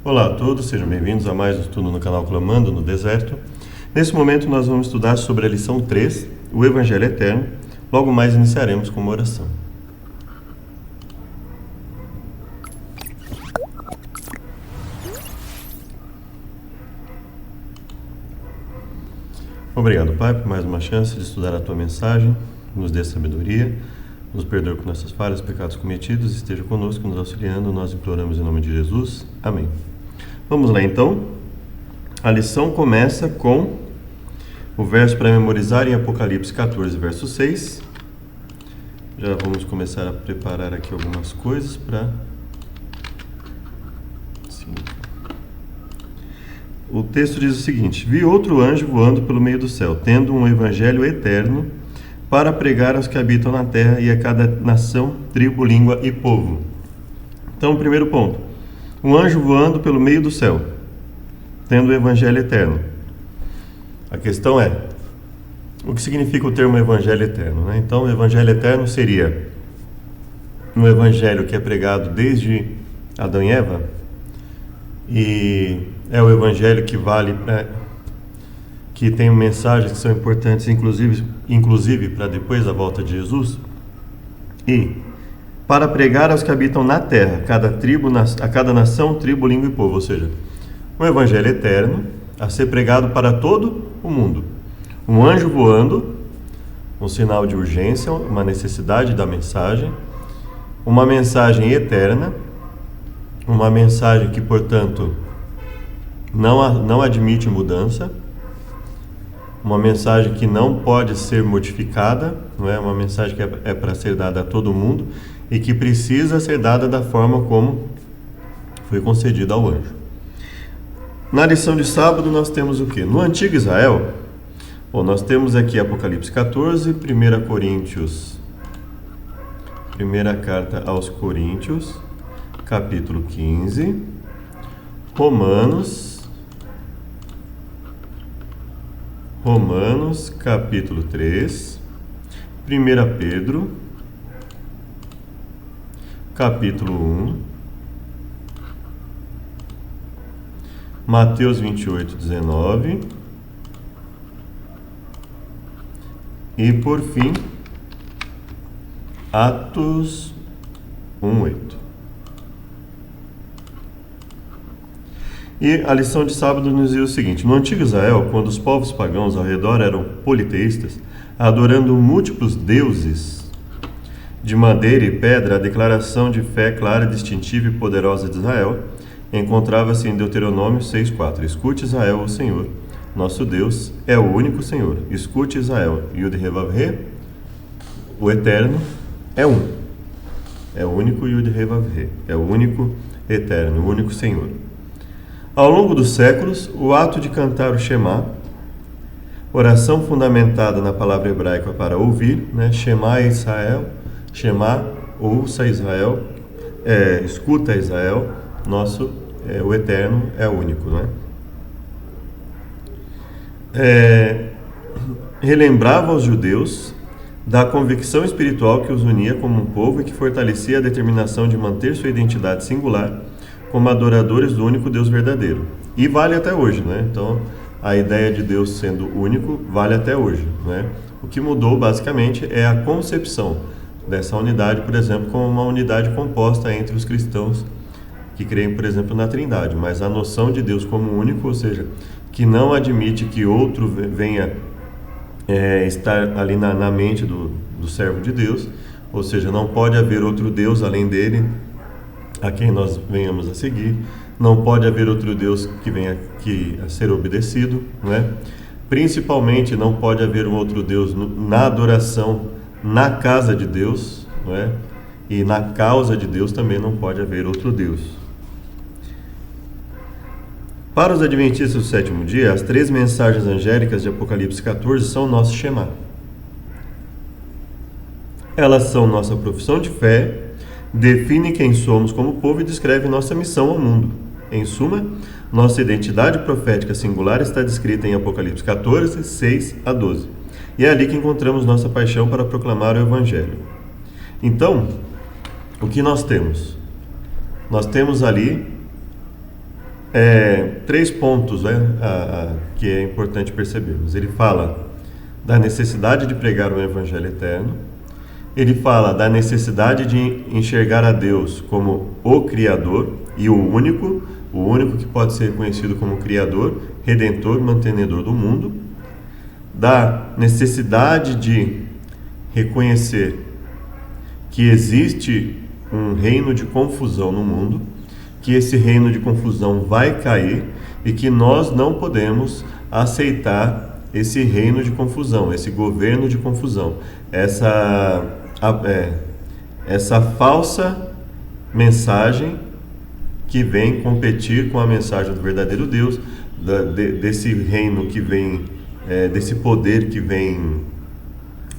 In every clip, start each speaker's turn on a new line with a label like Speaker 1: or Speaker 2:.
Speaker 1: Olá a todos, sejam bem-vindos a mais um estudo no canal Clamando no Deserto. Nesse momento nós vamos estudar sobre a lição 3, o Evangelho Eterno. Logo mais iniciaremos com uma oração. Obrigado, Pai, por mais uma chance de estudar a Tua mensagem. Nos dê sabedoria, nos perdoe por nossas falhas, pecados cometidos, esteja conosco, nos auxiliando. Nós imploramos em nome de Jesus. Amém. Vamos lá, então. A lição começa com o verso para memorizar em Apocalipse 14, verso 6. Já vamos começar a preparar aqui algumas coisas para... O texto diz o seguinte: Vi outro anjo voando pelo meio do céu, tendo um evangelho eterno para pregar aos que habitam na terra e a cada nação, tribo, língua e povo. Então, primeiro ponto. Um anjo voando pelo meio do céu, tendo o evangelho eterno. A questão é, o que significa o termo evangelho eterno, né? Então, o evangelho eterno seria um evangelho que é pregado desde Adão e Eva, e é o evangelho que vale para... que tem mensagens que são importantes, inclusive para depois da volta de Jesus, e para pregar aos que habitam na terra, a cada nação, tribo, língua e povo, ou seja, um evangelho eterno a ser pregado para todo o mundo. Um anjo voando, um sinal de urgência, uma necessidade da mensagem, uma mensagem eterna, uma mensagem que, portanto, não admite mudança, uma mensagem que não pode ser modificada, não é uma mensagem que é para ser dada a todo mundo e que precisa ser dada da forma como foi concedida ao anjo. Na lição de sábado nós temos o quê? No Antigo Israel, nós temos aqui Apocalipse 14, 1 Coríntios, primeira carta aos Coríntios, capítulo 15, Romanos, capítulo 3, 1 Pedro, capítulo 1, Mateus 28, 19 e, por fim, Atos 1, 8. E a lição de sábado nos diz o seguinte: no Antigo Israel, quando os povos pagãos ao redor eram politeístas, adorando múltiplos deuses de madeira e pedra, a declaração de fé clara, distintiva e poderosa de Israel encontrava-se em Deuteronômio 6,4. Escute, Israel, o Senhor, nosso Deus, é o único Senhor. Escute, Israel, Yud-Heh-Vav-Heh, o Eterno é um. É o único Yud-Heh-Vav-Heh, é o único Eterno, o único Senhor. Ao longo dos séculos, o ato de cantar o Shema, oração fundamentada na palavra hebraica para ouvir, né? Shema Israel, Shema, ouça Israel, escuta Israel, o Eterno é o único, né? Relembrava aos judeus da convicção espiritual que os unia como um povo e que fortalecia a determinação de manter sua identidade singular como adoradores do único Deus verdadeiro. E vale até hoje, né? Então, a ideia de Deus sendo único vale até hoje, né? O que mudou, basicamente, é a concepção dessa unidade, por exemplo, como uma unidade composta entre os cristãos que creem, por exemplo, na Trindade. Mas a noção de Deus como único, ou seja, que não admite que outro venha estar ali na mente do servo de Deus, ou seja, não pode haver outro Deus além dele, a quem nós venhamos a seguir, não pode haver outro Deus que venha a ser obedecido, né? Principalmente não pode haver um outro Deus na adoração na casa de Deus, né? E na causa de Deus também não pode haver outro Deus. Para os adventistas do sétimo dia, as 3 mensagens angélicas de Apocalipse 14 são o nosso Shema. Elas são nossa profissão de fé, define quem somos como povo e descreve nossa missão ao mundo. Em suma, nossa identidade profética singular está descrita em Apocalipse 14, 6 a 12. E é ali que encontramos nossa paixão para proclamar o Evangelho. Então, o que nós temos? Nós temos ali três pontos, né, que é importante percebermos. Ele fala da necessidade de pregar o Evangelho eterno, ele fala da necessidade de enxergar a Deus como o Criador e o único que pode ser reconhecido como Criador, Redentor, Mantenedor do mundo, da necessidade de reconhecer que existe um reino de confusão no mundo, que esse reino de confusão vai cair e que nós não podemos aceitar esse reino de confusão, esse governo de confusão, essa falsa mensagem que vem competir com a mensagem do verdadeiro Deus, desse reino que vem, desse poder que vem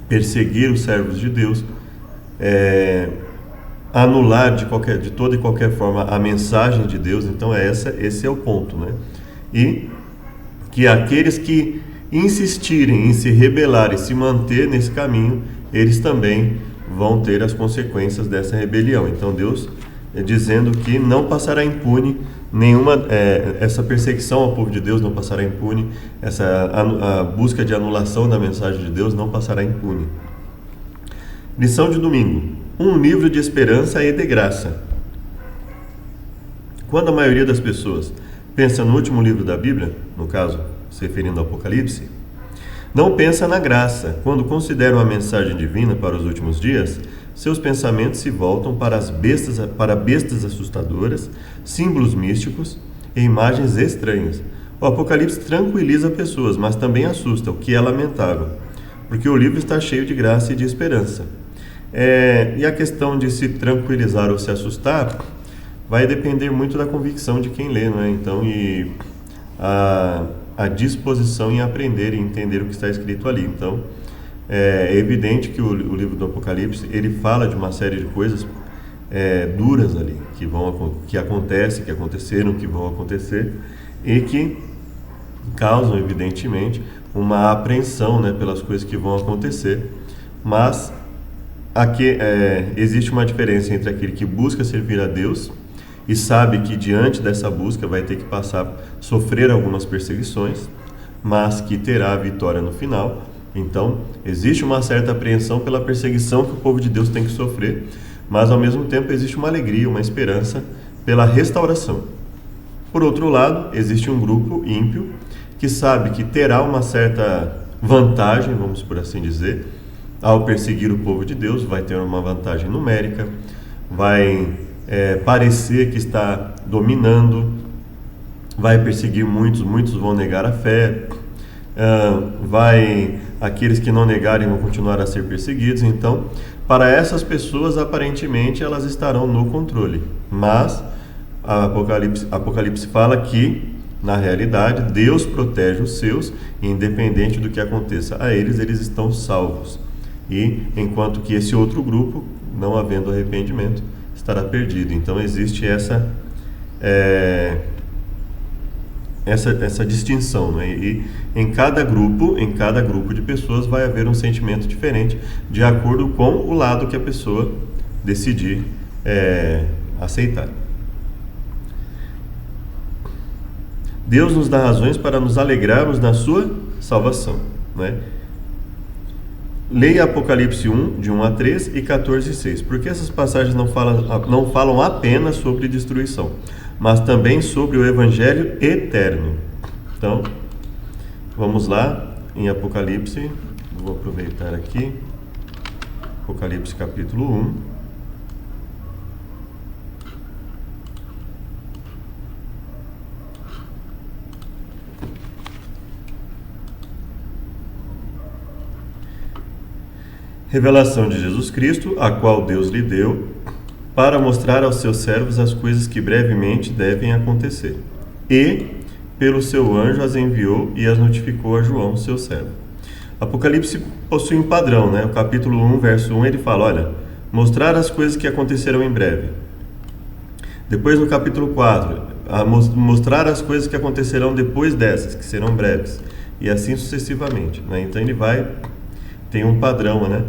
Speaker 1: perseguir os servos de Deus, anular de toda e qualquer forma a mensagem de Deus. Então esse é o ponto, né? E que aqueles que insistirem em se rebelar e se manter nesse caminho, eles também vão ter as consequências dessa rebelião. Então Deus dizendo que não passará impune nenhuma, essa perseguição ao povo de Deus não passará impune, a busca de anulação da mensagem de Deus não passará impune. Lição de domingo: um livro de esperança e de graça. Quando a maioria das pessoas pensa no último livro da Bíblia, no caso, se referindo ao Apocalipse, não pensa na graça. Quando consideram a mensagem divina para os últimos dias, seus pensamentos se voltam para bestas assustadoras, símbolos místicos e imagens estranhas. O Apocalipse tranquiliza pessoas, mas também assusta, o que é lamentável, porque o livro está cheio de graça e de esperança. E a questão de se tranquilizar ou se assustar vai depender muito da convicção de quem lê, né? Então, e a disposição em aprender e entender o que está escrito ali. Então, é evidente que o livro do Apocalipse, ele fala de uma série de coisas duras ali, que acontecem, que aconteceram, que vão acontecer, e que causam, evidentemente, uma apreensão, né, pelas coisas que vão acontecer. Mas aqui existe uma diferença entre aquele que busca servir a Deus e sabe que diante dessa busca vai ter que sofrer algumas perseguições, mas que terá a vitória no final. Então, existe uma certa apreensão pela perseguição que o povo de Deus tem que sofrer, mas ao mesmo tempo existe uma alegria, uma esperança pela restauração. Por outro lado, existe um grupo ímpio que sabe que terá uma certa vantagem, vamos por assim dizer, ao perseguir o povo de Deus, vai ter uma vantagem numérica, vai parecer que está dominando, vai perseguir muitos vão negar a fé, aqueles que não negarem vão continuar a ser perseguidos. Então, para essas pessoas, aparentemente, elas estarão no controle, mas Apocalipse fala que, na realidade, Deus protege os seus, e independente do que aconteça a eles, eles estão salvos. E enquanto que esse outro grupo, não havendo arrependimento, estará perdido. Então existe essa distinção, né? E em cada grupo de pessoas vai haver um sentimento diferente, de acordo com o lado que a pessoa decidir aceitar. Deus nos dá razões para nos alegrarmos na sua salvação, né? Leia Apocalipse 1, de 1 a 3 e 14 e 6, porque essas passagens não falam apenas sobre destruição, mas também sobre o Evangelho eterno. Então, vamos lá em Apocalipse, vou aproveitar aqui, Apocalipse capítulo 1. Revelação de Jesus Cristo, a qual Deus lhe deu, para mostrar aos seus servos as coisas que brevemente devem acontecer. E, pelo seu anjo, as enviou e as notificou a João, seu servo. Apocalipse possui um padrão, né? O capítulo 1, verso 1, ele fala, olha, mostrar as coisas que acontecerão em breve. Depois, no capítulo 4, mostrar as coisas que acontecerão depois dessas, que serão breves. E assim sucessivamente, né? Então, ele tem um padrão, né?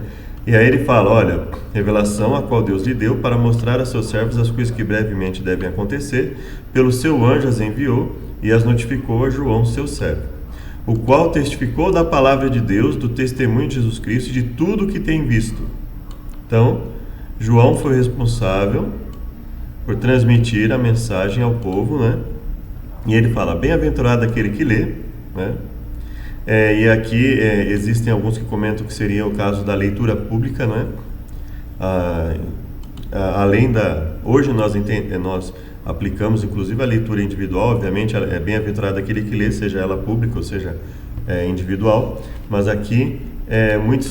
Speaker 1: E aí ele fala, olha, revelação a qual Deus lhe deu para mostrar a seus servos as coisas que brevemente devem acontecer, pelo seu anjo as enviou e as notificou a João, seu servo, o qual testificou da palavra de Deus, do testemunho de Jesus Cristo e de tudo o que tem visto. Então, João foi responsável por transmitir a mensagem ao povo, né? E ele fala, bem-aventurado aquele que lê, né? E aqui existem alguns que comentam que seria o caso da leitura pública, né? Além hoje nós aplicamos inclusive a leitura individual, obviamente é bem-aventurado aquele que lê, seja ela pública ou seja individual, mas aqui muito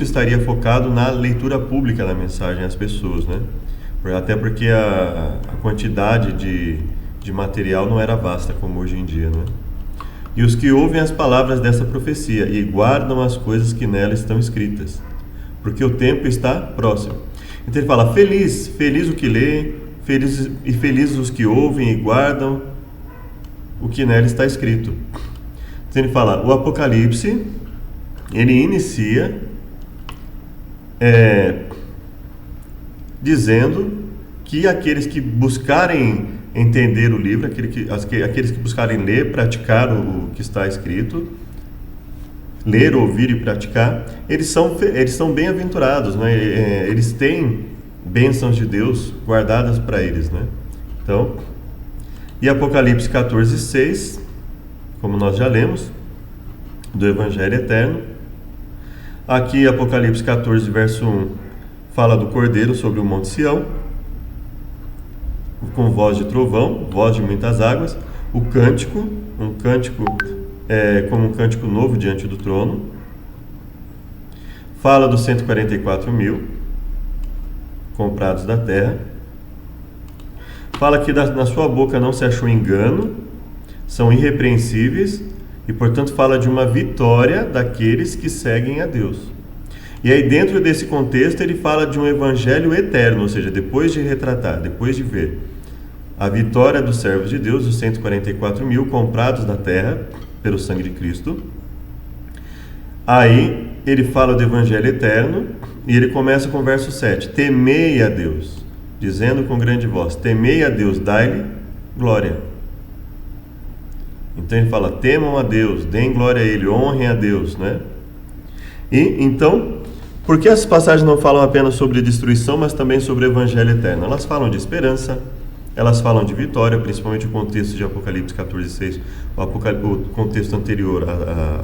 Speaker 1: estaria focado na leitura pública da mensagem às pessoas, né? Até porque a quantidade de material não era vasta como hoje em dia, né? E os que ouvem as palavras dessa profecia e guardam as coisas que nela estão escritas, porque o tempo está próximo. Então ele fala, feliz o que lê, felizes os que ouvem e guardam o que nela está escrito. Então ele fala, o Apocalipse, ele inicia dizendo que aqueles que buscarem entender o livro, aqueles que buscarem ler, praticar o que está escrito, ler, ouvir e praticar, eles são bem-aventurados, né? Eles têm bênçãos de Deus guardadas para eles, né? Então, e Apocalipse 14:6, como nós já lemos, do Evangelho Eterno. Aqui Apocalipse 14, verso 1, fala do Cordeiro sobre o Monte Sião, com voz de trovão, voz de muitas águas, o cântico, como um cântico novo diante do trono. Fala dos 144.000 comprados da terra. Fala que na sua boca não se achou engano, são irrepreensíveis e, portanto, fala de uma vitória daqueles que seguem a Deus. E aí, dentro desse contexto, ele fala de um evangelho eterno, ou seja, depois de retratar, depois de ver a vitória dos servos de Deus, os 144.000 comprados da terra pelo sangue de Cristo. Aí ele fala do evangelho eterno e ele começa com o verso 7, temei a Deus, dizendo com grande voz, temei a Deus, dai-lhe glória. Então ele fala, temam a Deus, deem glória a Ele, honrem a Deus, né? E então, por que essas passagens não falam apenas sobre destruição, mas também sobre o evangelho eterno? Elas falam de esperança, elas falam de vitória, principalmente o contexto de Apocalipse 14:6, o contexto anterior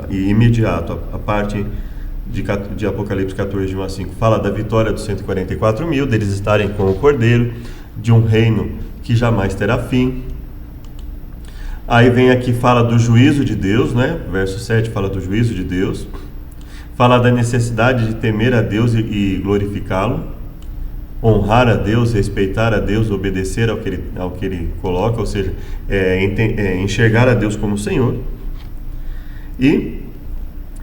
Speaker 1: e imediato, a parte de Apocalipse 14, de 1 a 5, fala da vitória dos 144.000, deles estarem com o Cordeiro, de um reino que jamais terá fim. Aí vem aqui, fala do juízo de Deus, né? Verso 7 fala do juízo de Deus, fala da necessidade de temer a Deus e glorificá-lo, honrar a Deus, respeitar a Deus, obedecer ao que Ele coloca, ou seja, enxergar a Deus como Senhor. E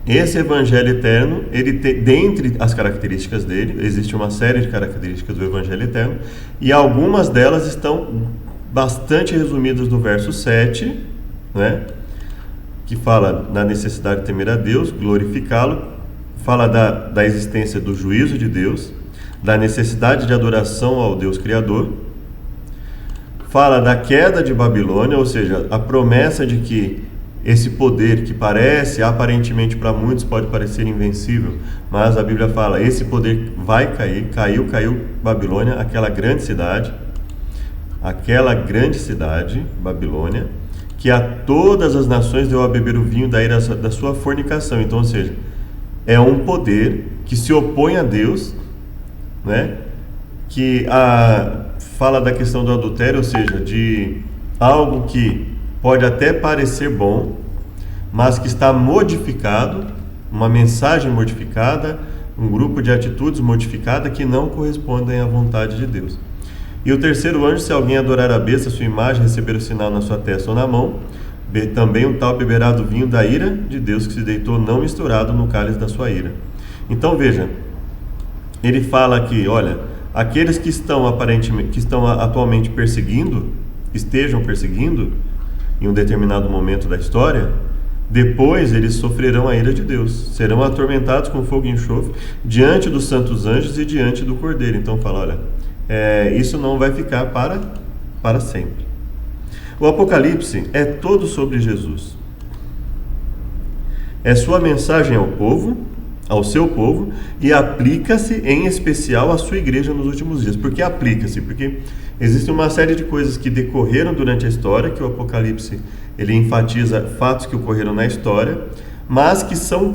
Speaker 1: esse Evangelho Eterno, ele tem, dentre as características dele, existe uma série de características do Evangelho Eterno, e algumas delas estão bastante resumidas no verso 7, né? Que fala da necessidade de temer a Deus, glorificá-lo, fala da existência do juízo de Deus, da necessidade de adoração ao Deus Criador, fala da queda de Babilônia, ou seja, a promessa de que esse poder que parece, aparentemente para muitos pode parecer invencível, mas a Bíblia fala, esse poder vai cair, caiu Babilônia, aquela grande cidade, Babilônia, que a todas as nações deu a beber o vinho da ira da sua fornicação. Então, ou seja, é um poder que se opõe a Deus, né? Que fala da questão do adultério, ou seja, de algo que pode até parecer bom, mas que está modificado, uma mensagem modificada, um grupo de atitudes modificada que não correspondem à vontade de Deus. E o terceiro anjo, se alguém adorar a besta, sua imagem, receber o sinal na sua testa ou na mão, também um tal beberá do vinho da ira de Deus que se deitou não misturado no cálice da sua ira. Então veja, ele fala aqui, olha, aqueles que estão atualmente estejam perseguindo em um determinado momento da história, Depois eles sofrerão a ira de Deus, serão atormentados com fogo e enxofre diante dos santos anjos e diante do Cordeiro. Então fala, olha, isso não vai ficar para sempre. O Apocalipse é todo sobre Jesus. É sua mensagem ao povo, ao seu povo, e aplica-se em especial à sua igreja nos últimos dias. Por que aplica-se? Porque existe uma série de coisas que decorreram durante a história, que o Apocalipse ele enfatiza fatos que ocorreram na história, mas que são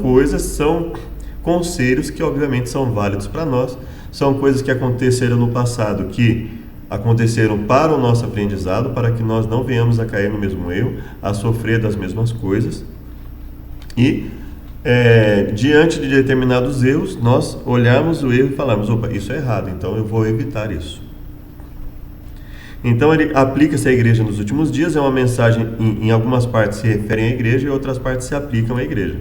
Speaker 1: conselhos que obviamente são válidos para nós, são coisas que aconteceram no passado, que aconteceram para o nosso aprendizado, para que nós não venhamos a cair no mesmo erro, a sofrer das mesmas coisas. E diante de determinados erros, nós olhamos o erro e falamos, opa, isso é errado, então eu vou evitar isso. Então ele aplica-se à igreja nos últimos dias, é uma mensagem, em algumas partes se referem à igreja e outras partes se aplicam à igreja.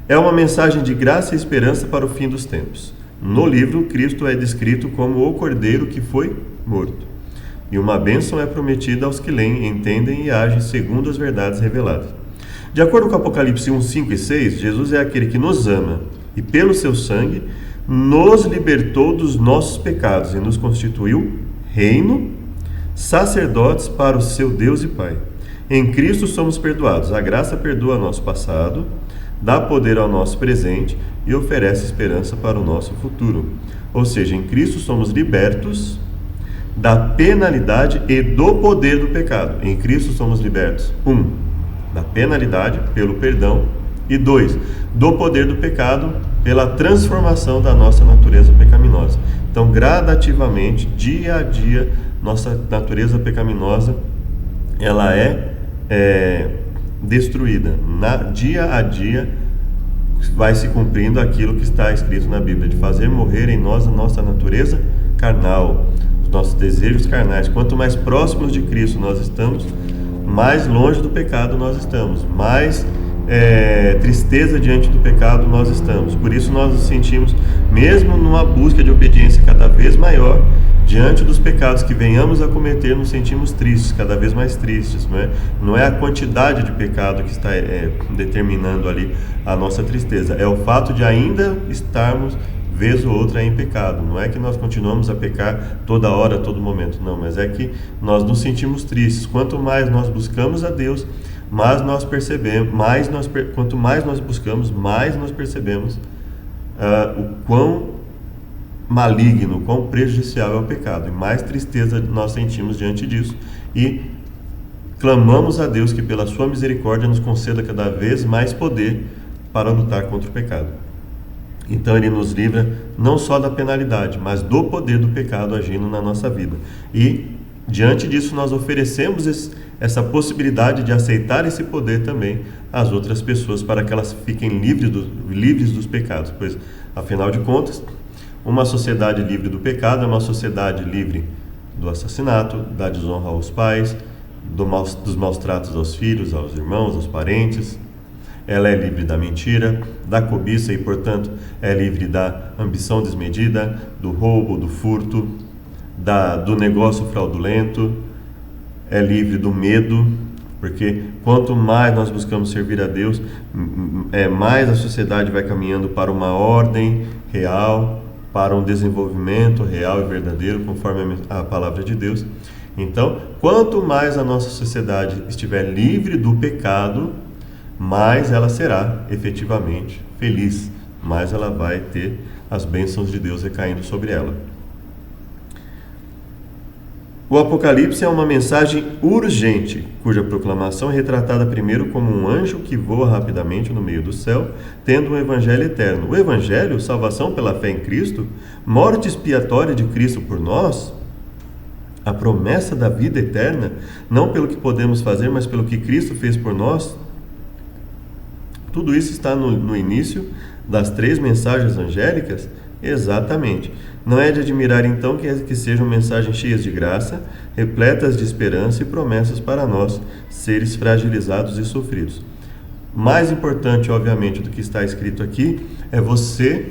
Speaker 1: É uma mensagem de graça e esperança para o fim dos tempos. No livro, Cristo é descrito como o Cordeiro que foi morto. E uma bênção é prometida aos que leem, entendem e agem segundo as verdades reveladas. De acordo com Apocalipse 1, 5 e 6, Jesus é aquele que nos ama e pelo seu sangue nos libertou dos nossos pecados e nos constituiu reino, sacerdotes para o seu Deus e Pai. Em Cristo somos perdoados. A graça perdoa nosso passado, dá poder ao nosso presente e oferece esperança para o nosso futuro. Ou seja, em Cristo somos libertos da penalidade e do poder do pecado. Em Cristo somos libertos, 1, da penalidade pelo perdão e 2, do poder do pecado pela transformação da nossa natureza pecaminosa. Então, gradativamente, dia a dia, nossa natureza pecaminosa ela é destruída. Dia a dia vai se cumprindo aquilo que está escrito na Bíblia, de fazer morrer em nós a nossa natureza carnal, os nossos desejos carnais. Quanto mais próximos de Cristo nós estamos, mais longe do pecado nós estamos, mais tristeza diante do pecado nós estamos. Por isso nós nos sentimos, mesmo numa busca de obediência cada vez maior, diante dos pecados que venhamos a cometer, nos sentimos tristes, cada vez mais tristes. Não é a quantidade de pecado que está determinando ali a nossa tristeza, é o fato de ainda estarmos vez ou outra em pecado. Não é que nós continuamos a pecar toda hora, todo momento, não, mas é que nós nos sentimos tristes. Quanto mais nós buscamos a Deus, mais nós percebemos, quanto mais nós buscamos, mais nós percebemos o quão maligno, o quão prejudicial é o pecado, e mais tristeza nós sentimos diante disso, e clamamos a Deus que pela sua misericórdia nos conceda cada vez mais poder para lutar contra o pecado. Então ele nos livra não só da penalidade, mas do poder do pecado agindo na nossa vida. E diante disso nós oferecemos essa possibilidade de aceitar esse poder também às outras pessoas, para que elas fiquem livres dos pecados, pois afinal de contas, uma sociedade livre do pecado é uma sociedade livre do assassinato, da desonra aos pais, dos maus tratos aos filhos, aos irmãos, aos parentes. Ela é livre da mentira, da cobiça e, portanto, é livre da ambição desmedida, do roubo, do furto, do negócio fraudulento, é livre do medo, porque quanto mais nós buscamos servir a Deus, mais a sociedade vai caminhando para uma ordem real, para um desenvolvimento real e verdadeiro, conforme a palavra de Deus. Então, quanto mais a nossa sociedade estiver livre do pecado, mais ela será efetivamente feliz, mais ela vai ter as bênçãos de Deus recaindo sobre ela. O Apocalipse é uma mensagem urgente, cuja proclamação é retratada primeiro como um anjo que voa rapidamente no meio do céu, tendo um evangelho eterno. O evangelho, salvação pela fé em Cristo, morte expiatória de Cristo por nós, a promessa da vida eterna, não pelo que podemos fazer, mas pelo que Cristo fez por nós. Tudo isso está no início das 3 mensagens angélicas? Exatamente. Não é de admirar então que sejam mensagens cheias de graça, repletas de esperança e promessas para nós, seres fragilizados e sofridos. Mais importante, obviamente, do que está escrito aqui, é você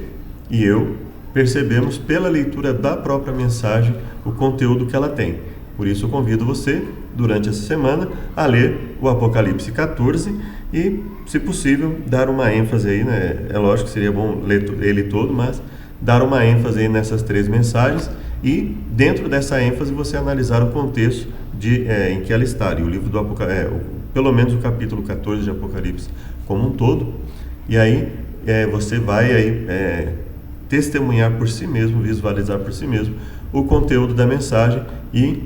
Speaker 1: e eu percebemos pela leitura da própria mensagem o conteúdo que ela tem. Por isso eu convido você, durante essa semana, a ler o Apocalipse 14 e, se possível, dar uma ênfase aí, né? É lógico que seria bom ler ele todo, mas dar uma ênfase aí nessas 3 mensagens e, dentro dessa ênfase, você analisar o contexto em que ela está. E o livro do Apocalipse, pelo menos o capítulo 14 de Apocalipse como um todo, e aí você vai aí testemunhar por si mesmo, visualizar por si mesmo o conteúdo da mensagem e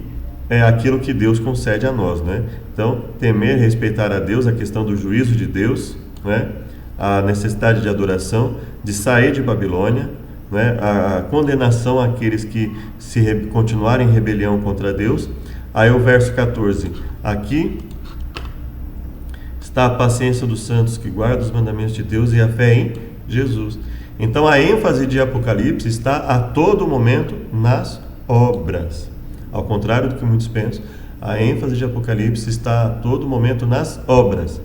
Speaker 1: aquilo que Deus concede a nós, né? Então, temer, respeitar a Deus, a questão do juízo de Deus, né? A necessidade de adoração, de sair de Babilônia, né? A condenação àqueles que continuarem em rebelião contra Deus. Aí o verso 14, aqui está a paciência dos santos que guardam os mandamentos de Deus e a fé em Jesus. Então a ênfase de Apocalipse está a todo momento nas obras. Ao contrário do que muitos pensam, a ênfase de Apocalipse está a todo momento nas obras.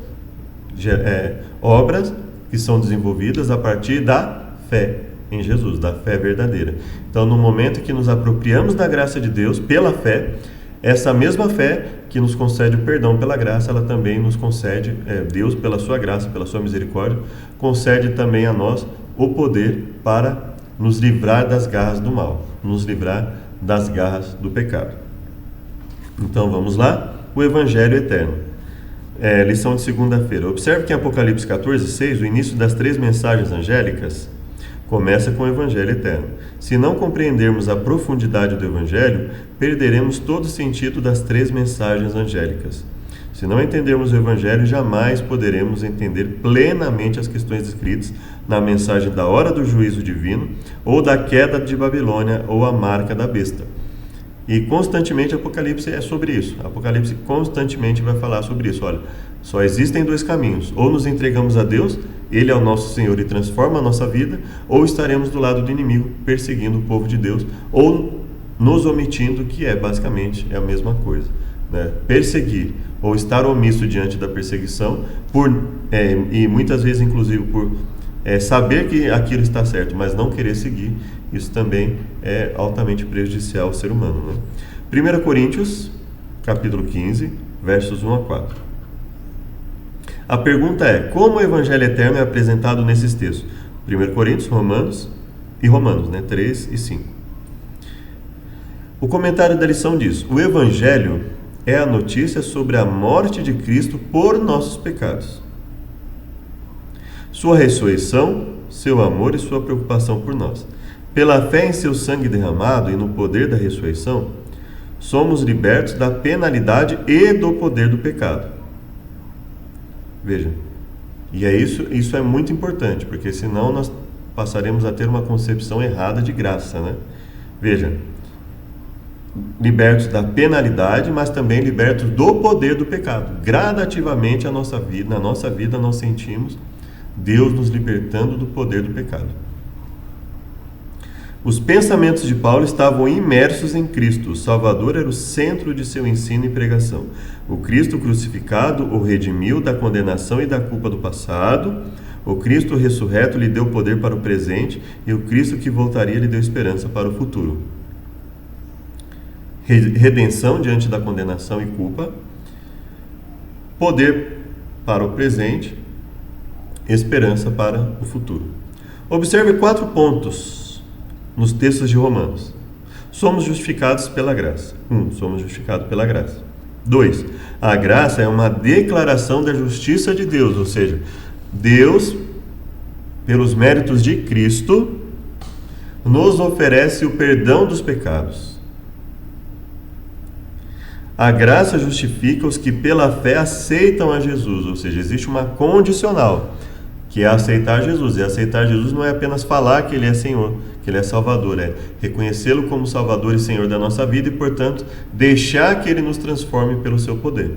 Speaker 1: Obras que são desenvolvidas a partir da fé em Jesus, da fé verdadeira. Então, no momento que nos apropriamos da graça de Deus pela fé, essa mesma fé que nos concede o perdão pela graça, ela também nos concede, Deus, pela sua graça, pela sua misericórdia, concede também a nós o poder para nos livrar das garras do mal, nos livrar das garras do pecado. Então vamos lá, o Evangelho Eterno. Lição de segunda-feira. Observe que em Apocalipse 14:6, o início das 3 mensagens angélicas começa com o Evangelho Eterno. Se não compreendermos a profundidade do Evangelho, perderemos todo o sentido das 3 mensagens angélicas. Se não entendermos o Evangelho, jamais poderemos entender plenamente as questões escritas na mensagem da hora do juízo divino, ou da queda de Babilônia, ou a marca da besta. E constantemente Apocalipse é sobre isso. Apocalipse constantemente vai falar sobre isso. Olha, só existem 2 caminhos. Ou nos entregamos a Deus, Ele é o nosso Senhor e transforma a nossa vida, ou estaremos do lado do inimigo, perseguindo o povo de Deus, ou nos omitindo, que basicamente a mesma coisa. Perseguir ou estar omisso diante da perseguição, e muitas vezes inclusive por saber que aquilo está certo, mas não querer seguir, isso também é altamente prejudicial ao ser humano, né? 1 Coríntios, capítulo 15, versos 1 a 4. A pergunta é: como o Evangelho Eterno é apresentado nesses textos? 1 Coríntios, Romanos, 3 e 5. O comentário da lição diz: o Evangelho é a notícia sobre a morte de Cristo por nossos pecados, sua ressurreição, seu amor e sua preocupação por nós. Pela fé em seu sangue derramado e no poder da ressurreição, somos libertos da penalidade e do poder do pecado. Veja, e isso é muito importante, porque senão nós passaremos a ter uma concepção errada de graça, né? Veja, libertos da penalidade, mas também libertos do poder do pecado. Gradativamente na nossa vida nós sentimos Deus nos libertando do poder do pecado. Os pensamentos de Paulo estavam imersos em Cristo. O Salvador era o centro de seu ensino e pregação. O Cristo crucificado o redimiu da condenação e da culpa do passado. O Cristo ressurreto lhe deu poder para o presente, e o Cristo que voltaria lhe deu esperança para o futuro. Redenção diante da condenação e culpa, poder para o presente, esperança para o futuro. Observe 4 pontos nos textos de Romanos. Somos justificados pela graça. 1. Somos justificados pela graça. 2. A graça é uma declaração da justiça de Deus, ou seja, Deus, pelos méritos de Cristo, nos oferece o perdão dos pecados. A graça justifica os que pela fé aceitam a Jesus, ou seja, existe uma condicional, que é aceitar Jesus. E aceitar Jesus não é apenas falar que Ele é Senhor, que Ele é Salvador, é reconhecê-lo como Salvador e Senhor da nossa vida e, portanto, deixar que Ele nos transforme pelo seu poder.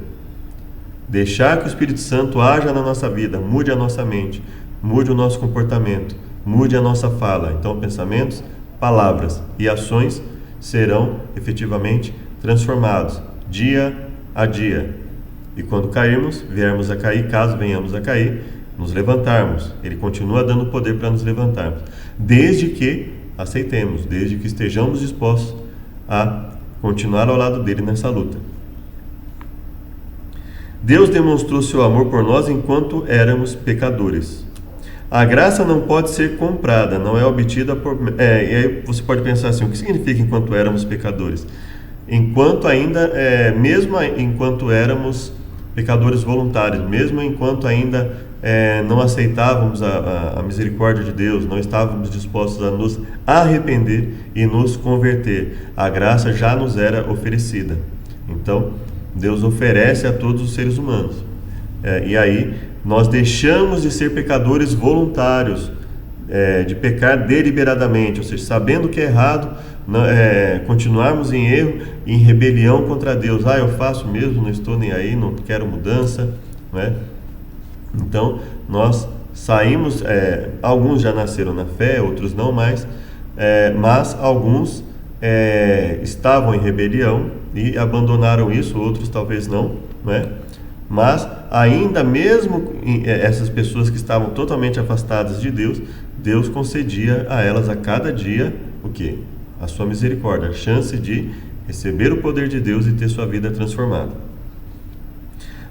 Speaker 1: Deixar que o Espírito Santo haja na nossa vida, mude a nossa mente, mude o nosso comportamento, mude a nossa fala. Então, pensamentos, palavras e ações serão efetivamente transformados dia a dia. E quando cairmos, viermos a cair, caso venhamos a cair, nos levantarmos. Ele continua dando poder para nos levantarmos, desde que aceitemos, desde que estejamos dispostos a continuar ao lado dele nessa luta. Deus demonstrou seu amor por nós enquanto éramos pecadores. A graça não pode ser comprada, não é obtida por... E aí você pode pensar assim, o que significa enquanto éramos pecadores? Enquanto ainda, mesmo enquanto éramos pecadores voluntários, mesmo enquanto ainda não aceitávamos a misericórdia de Deus, não estávamos dispostos a nos arrepender e nos converter, a graça já nos era oferecida. Então, Deus oferece a todos os seres humanos. E aí, nós deixamos de ser pecadores voluntários, de pecar deliberadamente, ou seja, sabendo que é errado, continuarmos em erro, em rebelião contra Deus. Eu faço mesmo, não estou nem aí, não quero mudança, não é? Então, nós saímos, alguns já nasceram na fé, outros não mais, mas alguns estavam em rebelião e abandonaram isso, outros talvez não, né? Mas ainda mesmo essas pessoas que estavam totalmente afastadas de Deus, Deus concedia a elas a cada dia o quê? A sua misericórdia, a chance de receber o poder de Deus e ter sua vida transformada.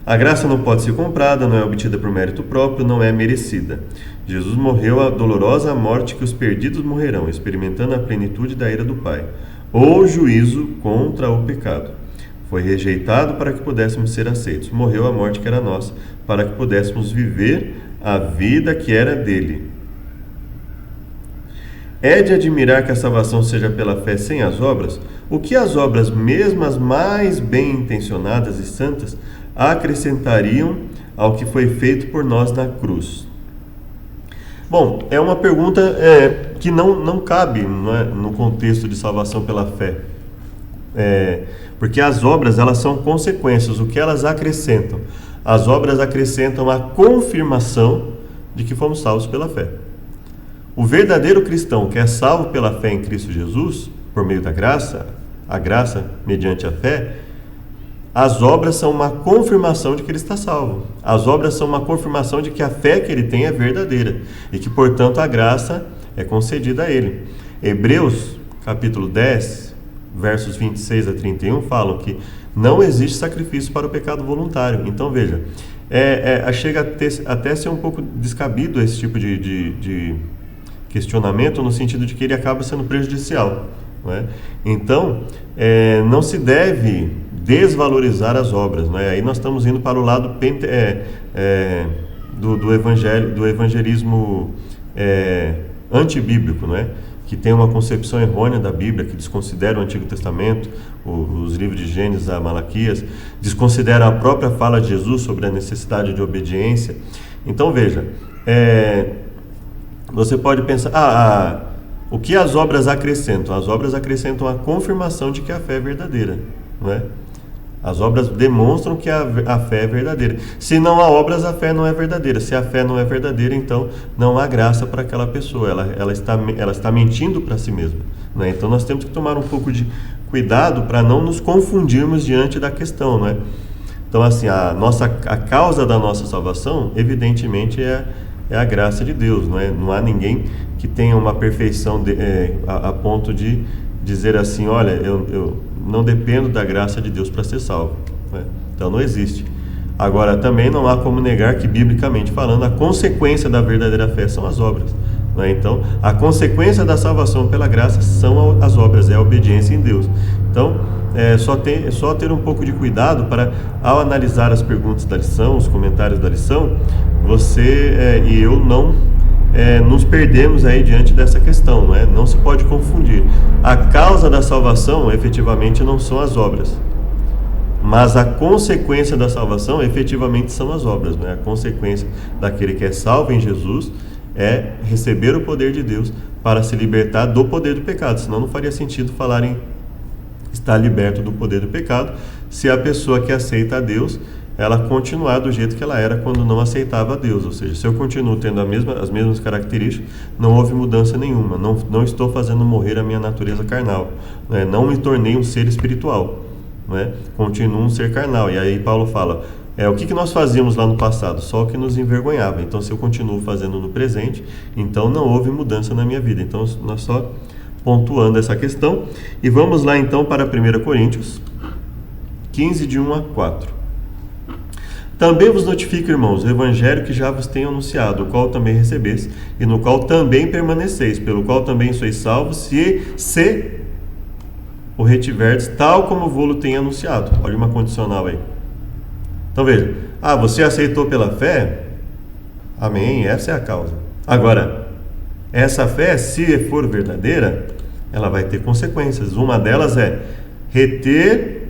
Speaker 1: A graça não pode ser comprada, não é obtida por mérito próprio, não é merecida. Jesus morreu a dolorosa morte que os perdidos morrerão, experimentando a plenitude da ira do Pai, ou juízo contra o pecado. Foi rejeitado para que pudéssemos ser aceitos. Morreu a morte que era nossa, para que pudéssemos viver a vida que era dele. É de admirar que a salvação seja pela fé sem as obras? O que as obras, mesmo as mais bem intencionadas e santas, acrescentariam ao que foi feito por nós na cruz? Bom, é uma pergunta que não cabe, não é, no contexto de salvação pela fé. Porque as obras, elas são consequências. O que elas acrescentam? As obras acrescentam a confirmação de que fomos salvos pela fé. O verdadeiro cristão que é salvo pela fé em Cristo Jesus, por meio da graça, a graça mediante a fé, as obras são uma confirmação de que ele está salvo. As obras são uma confirmação de que a fé que ele tem é verdadeira e que, portanto, a graça é concedida a ele. Hebreus, capítulo 10, versos 26 a 31, falam que não existe sacrifício para o pecado voluntário. Então, veja, chega até a ser um pouco descabido esse tipo de questionamento, no sentido de que ele acaba sendo prejudicial. Não é? Então, não se deve desvalorizar as obras. Não é? Aí nós estamos indo para o lado do evangelismo antibíblico, não é? Que tem uma concepção errônea da Bíblia, que desconsidera o Antigo Testamento, os livros de Gênesis a Malaquias, desconsidera a própria fala de Jesus sobre a necessidade de obediência. Então, veja, você pode pensar, o que as obras acrescentam? As obras acrescentam a confirmação de que a fé é verdadeira, não é? As obras demonstram que a fé é verdadeira. Se não há obras, a fé não é verdadeira. Se a fé não é verdadeira, então não há graça para aquela pessoa. Ela está mentindo para si mesma, né? Então nós temos que tomar um pouco de cuidado para não nos confundirmos diante da questão, né? Então, assim, a causa da nossa salvação, evidentemente, é a graça de Deus, não é? Não há ninguém que tenha uma perfeição a ponto de dizer assim, olha, eu não dependo da graça de Deus para ser salvo, né? Então não existe. Agora, também não há como negar que, biblicamente falando, a consequência da verdadeira fé são as obras, né? Então, a consequência da salvação pela graça são as obras, é a obediência em Deus. Então, só ter um pouco de cuidado para, ao analisar as perguntas da lição, os comentários da lição, você e eu não nos perdemos aí diante dessa questão, não é? Não se pode confundir. A causa da salvação, efetivamente, não são as obras, mas a consequência da salvação, efetivamente, são as obras, não é? A consequência daquele que é salvo em Jesus é receber o poder de Deus para se libertar do poder do pecado. Senão não faria sentido falar em estar liberto do poder do pecado se a pessoa que aceita a Deus, ela continuar do jeito que ela era quando não aceitava a Deus. Ou seja, se eu continuo tendo as mesmas características, não houve mudança nenhuma, não estou fazendo morrer a minha natureza carnal, né? Não me tornei um ser espiritual, né? Continuo um ser carnal. E aí Paulo fala, o que nós fazíamos lá no passado? Só o que nos envergonhava. Então, se eu continuo fazendo no presente, então não houve mudança na minha vida. Então, nós só pontuando essa questão. E vamos lá então para 1 Coríntios 15, de 1 a 4. Também vos notifico, irmãos, o evangelho que já vos tenho anunciado, o qual também recebeste, e no qual também permaneceis, pelo qual também sois salvos, se o retiverdes, tal como vou-lo tenho anunciado. Olha uma condicional aí. Então veja, você aceitou pela fé? Amém, essa é a causa. Agora, essa fé, se for verdadeira, ela vai ter consequências. Uma delas é reter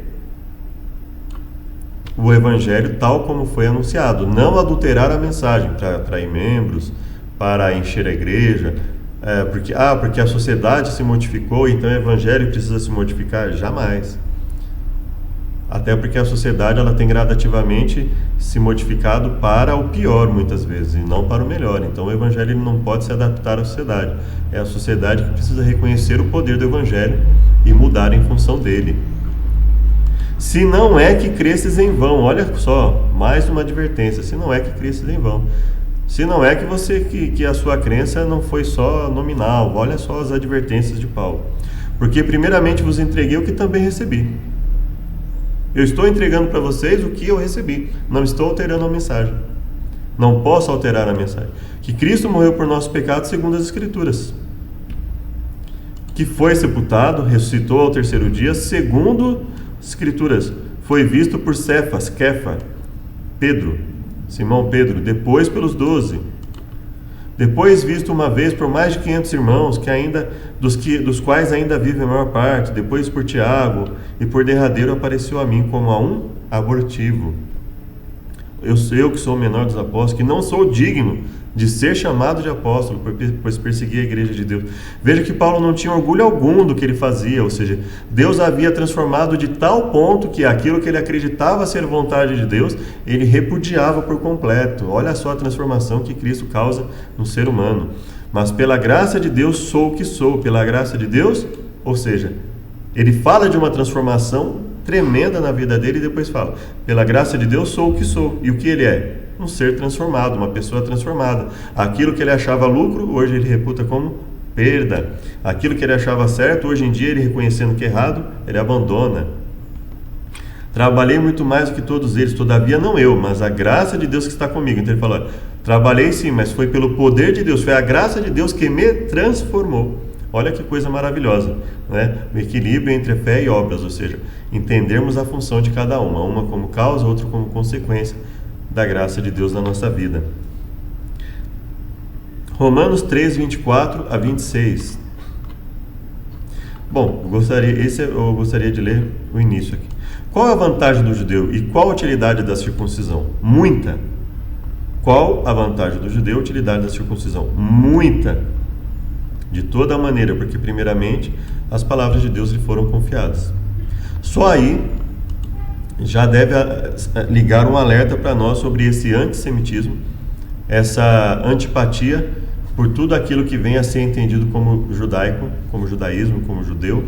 Speaker 1: o evangelho tal como foi anunciado, não adulterar a mensagem para atrair membros, para encher a igreja, porque a sociedade se modificou, então o evangelho precisa se modificar. Jamais. Até porque a sociedade ela tem gradativamente se modificado para o pior muitas vezes e não para o melhor. Então o evangelho ele não pode se adaptar à sociedade. É a sociedade que precisa reconhecer o poder do evangelho e mudar em função dele. Se não é que cresces em vão, olha só, mais uma advertência, se não é que cresces em vão. Se não é que a sua crença não foi só nominal, olha só as advertências de Paulo. Porque primeiramente vos entreguei o que também recebi. Eu estou entregando para vocês o que eu recebi, não estou alterando a mensagem. Não posso alterar a mensagem. Que Cristo morreu por nossos pecados segundo as Escrituras. Que foi sepultado, ressuscitou ao terceiro dia, segundo as Escrituras. Foi visto por Cefas, Kefa, Pedro, Simão Pedro, depois pelos 12. Depois visto uma vez por mais de 500 irmãos, dos quais ainda vive a maior parte. Depois por Tiago, e por derradeiro apareceu a mim como a um abortivo. Eu que sou o menor dos apóstolos, que não sou digno de ser chamado de apóstolo, pois persegui a igreja de Deus. Veja que Paulo não tinha orgulho algum do que ele fazia, ou seja, Deus havia transformado de tal ponto que aquilo que ele acreditava ser vontade de Deus, ele repudiava por completo. Olha só a transformação que Cristo causa no ser humano. Mas pela graça de Deus sou o que sou, pela graça de Deus, ou seja, ele fala de uma transformação tremenda na vida dele e depois fala, pela graça de Deus sou o que sou. E o que ele é? Um ser transformado, uma pessoa transformada. Aquilo que ele achava lucro, hoje ele reputa como perda. Aquilo que ele achava certo, hoje em dia ele reconhecendo que é errado, ele abandona. Trabalhei muito mais do que todos eles, todavia não eu, mas a graça de Deus que está comigo. Então ele fala, trabalhei sim, mas foi pelo poder de Deus, foi a graça de Deus que me transformou. Olha que coisa maravilhosa, né? O equilíbrio entre fé e obras, ou seja, entendermos a função de cada uma como causa, outra como consequência da graça de Deus na nossa vida. Romanos 3, 24 a 26. Bom, eu gostaria de ler o início aqui. Qual é a vantagem do judeu e qual a utilidade da circuncisão? Muita. Qual a vantagem do judeu e a utilidade da circuncisão? Muita. De toda maneira, porque primeiramente as palavras de Deus lhe foram confiadas. Só aí já deve ligar um alerta para nós sobre esse antissemitismo, essa antipatia por tudo aquilo que vem a ser entendido como judaico, como judaísmo, como judeu,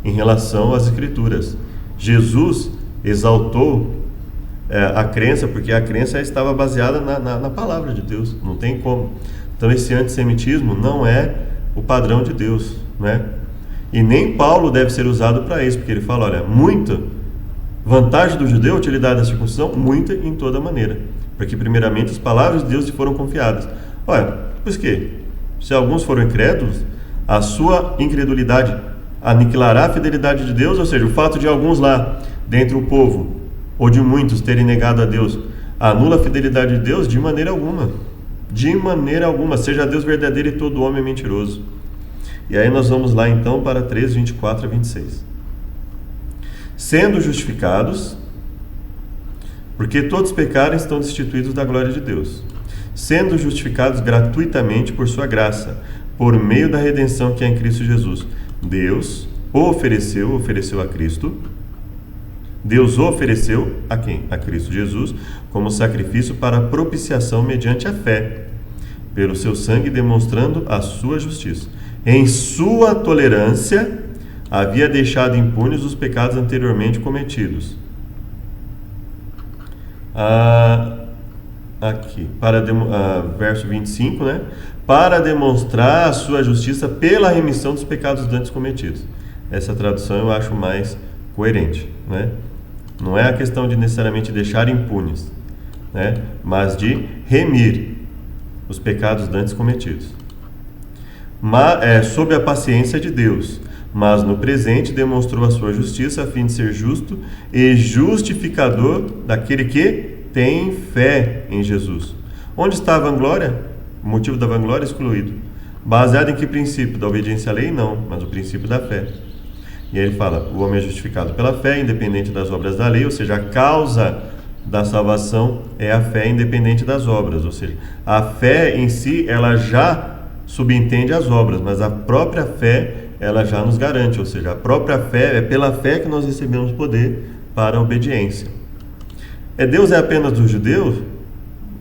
Speaker 1: em relação às Escrituras. Jesus exaltou a crença, porque a crença estava baseada na palavra de Deus, não tem como. Então esse antissemitismo não é o padrão de Deus, né? E nem Paulo deve ser usado para isso, porque ele fala, olha, muita vantagem do judeu, utilidade da circuncisão, muita em toda maneira, porque primeiramente as palavras de Deus lhe foram confiadas. Olha, pois que, se alguns foram incrédulos, a sua incredulidade aniquilará a fidelidade de Deus, ou seja, o fato de alguns lá, dentro do povo, ou de muitos terem negado a Deus, anula a fidelidade de Deus? De maneira alguma. De maneira alguma, seja Deus verdadeiro e todo homem mentiroso. E aí nós vamos lá então para 3, 24 a 26. Sendo justificados, porque todos pecaram e estão destituídos da glória de Deus, sendo justificados gratuitamente por sua graça, por meio da redenção que é em Cristo Jesus. Deus ofereceu a Cristo. Deus o ofereceu a quem? A Cristo Jesus, como sacrifício para propiciação mediante a fé, pelo seu sangue demonstrando a sua justiça. Em sua tolerância, havia deixado impunes os pecados anteriormente cometidos. Aqui, verso 25, né? para demonstrar a sua justiça pela remissão dos pecados dantes cometidos. Essa tradução eu acho mais coerente, né? Não é a questão de necessariamente deixar impunes, né? Mas de remir os pecados dantes cometidos. Sob a paciência de Deus, mas no presente demonstrou a sua justiça a fim de ser justo e justificador daquele que tem fé em Jesus. Onde está a vanglória? O motivo da vanglória excluído. Baseado em que princípio? Da obediência à lei? Não, mas o princípio da fé. E aí ele fala, o homem é justificado pela fé, independente das obras da lei, ou seja, a causa da salvação é a fé independente das obras, ou seja, a fé em si, ela já subentende as obras, mas a própria fé, ela já nos garante, ou seja, a própria fé, é pela fé que nós recebemos poder para a obediência. Deus é apenas dos judeus?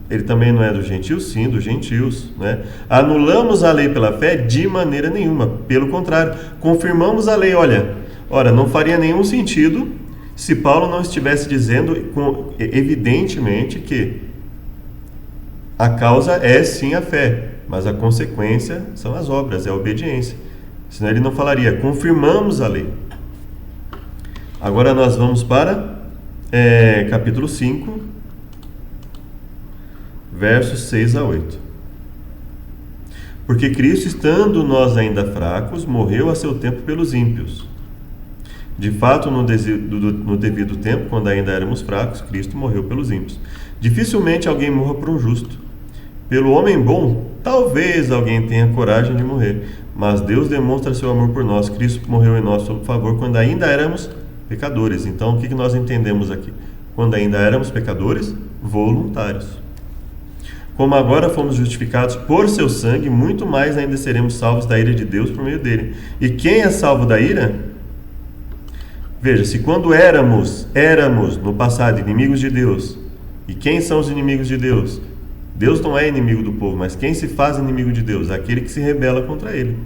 Speaker 1: Ele também não é dos gentios? Sim, dos gentios, né? Anulamos a lei pela fé? De maneira nenhuma, pelo contrário, confirmamos a lei. Ora, não faria nenhum sentido se Paulo não estivesse dizendo evidentemente que a causa é sim a fé, mas a consequência são as obras, é a obediência. Senão ele não falaria, confirmamos a lei. Agora nós vamos para capítulo 5, versos 6 a 8. Porque Cristo, estando nós ainda fracos, morreu a seu tempo pelos ímpios. De fato, no devido tempo, quando ainda éramos fracos, Cristo morreu pelos ímpios. Dificilmente alguém morra por um justo. Pelo homem bom, talvez alguém tenha coragem de morrer. Mas Deus demonstra seu amor por nós. Cristo morreu em nosso favor quando ainda éramos pecadores. Então, o que nós entendemos aqui? Quando ainda éramos pecadores, voluntários. Como agora fomos justificados por seu sangue, muito mais ainda seremos salvos da ira de Deus por meio dele. E quem é salvo da ira? Veja, se quando éramos no passado inimigos de Deus, e quem são os inimigos de Deus? Deus não é inimigo do povo, mas quem se faz inimigo de Deus? Aquele que se rebela contra ele.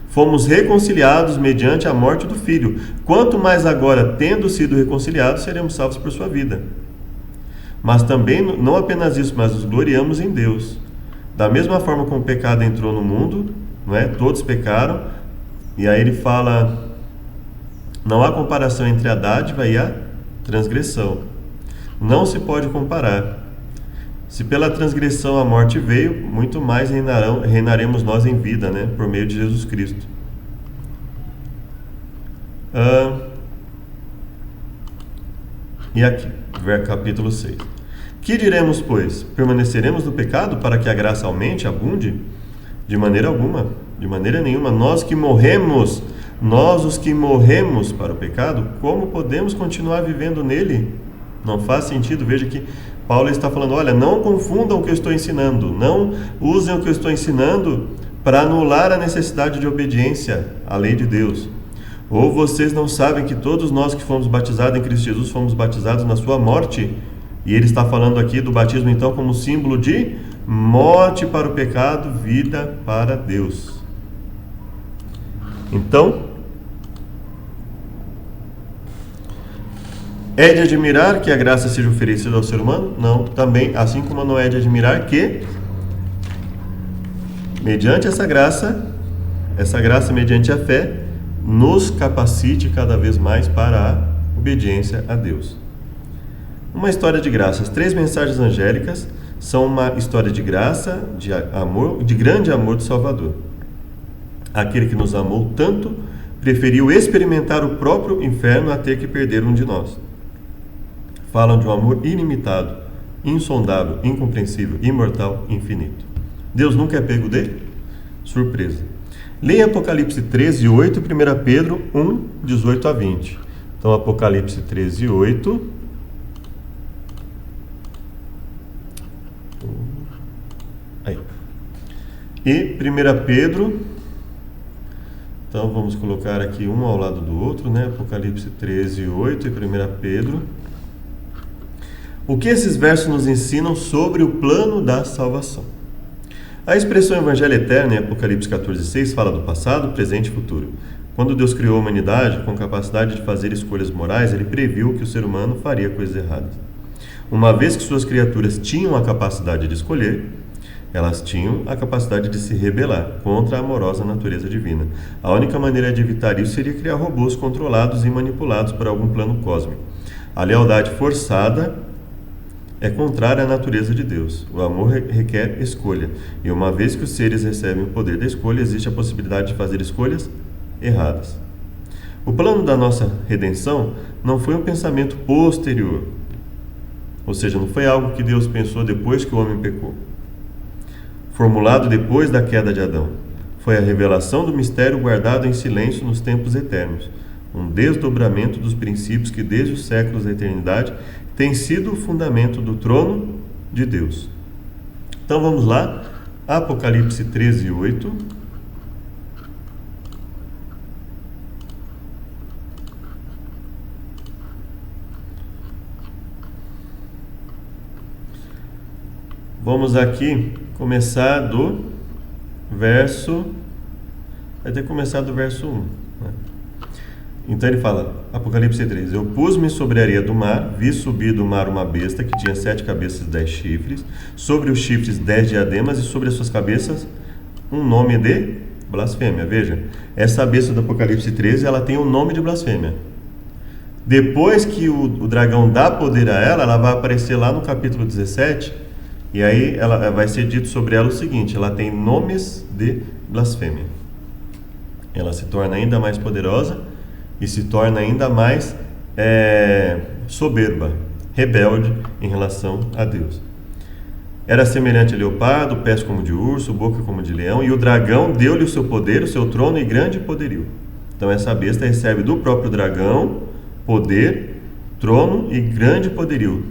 Speaker 1: Fomos reconciliados mediante a morte do Filho. Quanto mais agora, tendo sido reconciliados, seremos salvos por sua vida. Mas também, não apenas isso, mas nos gloriamos em Deus. Da mesma forma como o pecado entrou no mundo, não é? Todos pecaram, e aí ele fala... Não há comparação entre a dádiva e a transgressão. Não se pode comparar. Se pela transgressão a morte veio, muito mais reinaremos nós em vida, né? Por meio de Jesus Cristo. E aqui, capítulo 6. Que diremos, pois? Permaneceremos no pecado para que a graça aumente, abunde? De maneira alguma, de maneira nenhuma. Nós os que morremos para o pecado, como podemos continuar vivendo nele? Não faz sentido. Veja que Paulo está falando, não confundam o que eu estou ensinando, não usem o que eu estou ensinando para anular a necessidade de obediência à lei de Deus. Ou vocês não sabem que todos nós que fomos batizados em Cristo Jesus fomos batizados na sua morte? E ele está falando aqui do batismo então como símbolo de morte para o pecado, vida para Deus. Então, é de admirar que a graça seja oferecida ao ser humano? Não. Também, assim como não é de admirar que, mediante essa graça mediante a fé, nos capacite cada vez mais para a obediência a Deus. Uma história de graça. As 3 mensagens angélicas são uma história de graça, de amor, de grande amor do Salvador. Aquele que nos amou tanto, preferiu experimentar o próprio inferno a ter que perder um de nós. Falam de um amor ilimitado, insondável, incompreensível, imortal, infinito. Deus nunca é pego de surpresa. Leia Apocalipse 13, 8 e 1 Pedro 1, 18 a 20. Então, Apocalipse 13, 8. Aí. E 1 Pedro. Então, vamos colocar aqui um ao lado do outro, né? Apocalipse 13, 8 e 1 Pedro. O que esses versos nos ensinam sobre o plano da salvação? A expressão Evangelho Eterno em Apocalipse 14, 6 fala do passado, presente e futuro. Quando Deus criou a humanidade com capacidade de fazer escolhas morais, Ele previu que o ser humano faria coisas erradas. Uma vez que suas criaturas tinham a capacidade de escolher, Elas tinham a capacidade de se rebelar contra a amorosa natureza divina. A única maneira de evitar isso seria criar robôs controlados e manipulados por algum plano cósmico. A lealdade forçada é contrária à natureza de Deus. O amor requer escolha. E uma vez que os seres recebem o poder da escolha, existe a possibilidade de fazer escolhas erradas. O plano da nossa redenção não foi um pensamento posterior. Ou seja, não foi algo que Deus pensou depois que o homem pecou. Formulado depois da queda de Adão. Foi a revelação do mistério guardado em silêncio nos tempos eternos. Um desdobramento dos princípios que desde os séculos da eternidade tem sido o fundamento do trono de Deus. Então vamos lá, Apocalipse 13, 8. Vamos aqui começar do verso... Vai ter que começar do verso 1. Né? Então ele fala, Apocalipse 3, eu pus-me sobre a areia do mar, vi subir do mar uma besta que tinha 7 cabeças e 10 chifres, sobre os chifres 10 diademas e sobre as suas cabeças um nome de blasfêmia. Veja, essa besta do Apocalipse 13, ela tem um nome de blasfêmia. Depois que o dragão dá poder a ela vai aparecer lá no capítulo 17, e aí ela vai ser dito sobre ela o seguinte, ela tem nomes de blasfêmia. Ela se torna ainda mais poderosa e se torna ainda mais soberba, rebelde em relação a Deus. Era semelhante a leopardo, pés como de urso, boca como de leão, e o dragão deu-lhe o seu poder, o seu trono e grande poderio. Então essa besta recebe do próprio dragão poder, trono e grande poderio.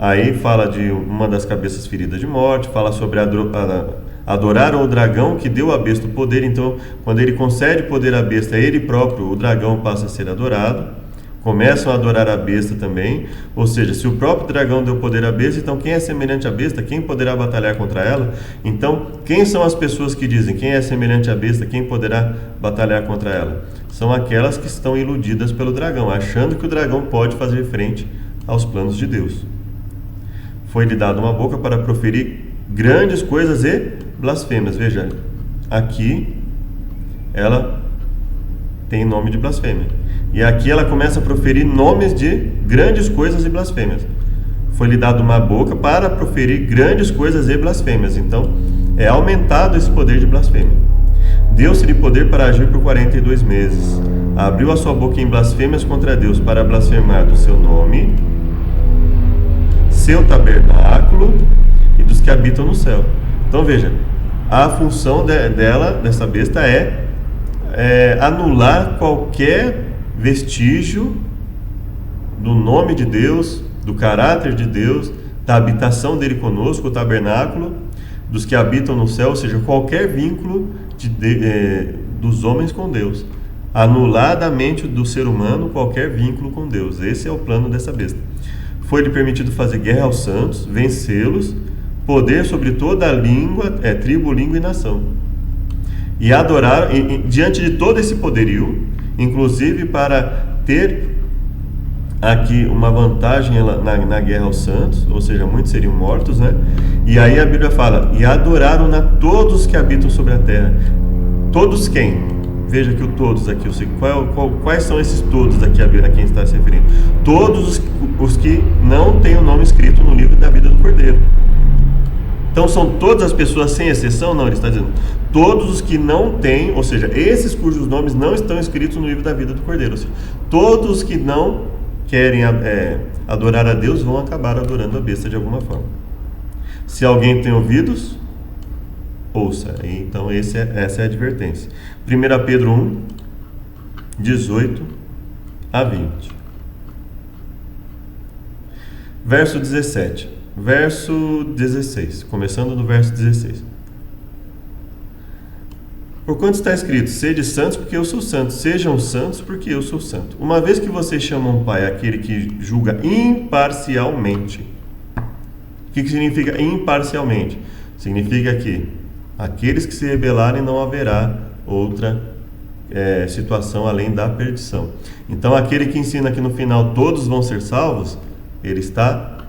Speaker 1: Aí fala de uma das cabeças feridas de morte, fala sobre adorar o dragão que deu à besta o poder. Então, quando ele concede poder à besta, ele próprio, o dragão, passa a ser adorado. Começam a adorar a besta também. Ou seja, se o próprio dragão deu poder à besta, então quem é semelhante à besta? Quem poderá batalhar contra ela? Então, quem são as pessoas que dizem quem é semelhante à besta? Quem poderá batalhar contra ela? São aquelas que estão iludidas pelo dragão, achando que o dragão pode fazer frente aos planos de Deus. Foi-lhe dado uma boca para proferir grandes coisas e blasfêmias. Veja, aqui ela tem nome de blasfêmia. E aqui ela começa a proferir nomes de grandes coisas e blasfêmias. Foi-lhe dado uma boca para proferir grandes coisas e blasfêmias. Então, é aumentado esse poder de blasfêmia. Deu-se-lhe poder para agir por 42 meses. Abriu a sua boca em blasfêmias contra Deus para blasfemar do seu nome, seu tabernáculo e dos que habitam no céu. Então veja, a função dessa besta é anular qualquer vestígio do nome de Deus, do caráter de Deus, da habitação dele conosco, o tabernáculo, dos que habitam no céu, ou seja, qualquer vínculo dos homens com Deus. Anular da mente do ser humano qualquer vínculo com Deus. Esse é o plano dessa besta. Foi-lhe permitido fazer guerra aos santos, vencê-los, poder sobre toda a língua, tribo, língua e nação. E adorar, diante de todo esse poderio, inclusive para ter aqui uma vantagem na guerra aos santos, ou seja, muitos seriam mortos, né? E aí a Bíblia fala, e adoraram a todos que habitam sobre a terra. Todos quem? Veja que o todos aqui, quais são esses todos aqui a quem está se referindo? Todos os que não têm o nome escrito no livro da vida do Cordeiro. Então são todas as pessoas sem exceção? Não, ele está dizendo todos os que não têm, ou seja, esses cujos nomes não estão escritos no livro da vida do Cordeiro. Ou seja, todos os que não querem adorar a Deus vão acabar adorando a besta de alguma forma. Se alguém tem ouvidos, ouça. Então essa é a advertência. 1 Pedro 1, 18 a 20. Verso 17. Verso 16. Começando no verso 16. Porquanto está escrito, sede santos porque eu sou santo, sejam santos porque eu sou santo. Uma vez que vocês chamam Pai aquele que julga imparcialmente. O que significa imparcialmente? Significa que aqueles que se rebelarem não haverá outra situação além da perdição. Então aquele que ensina que no final todos vão ser salvos, ele está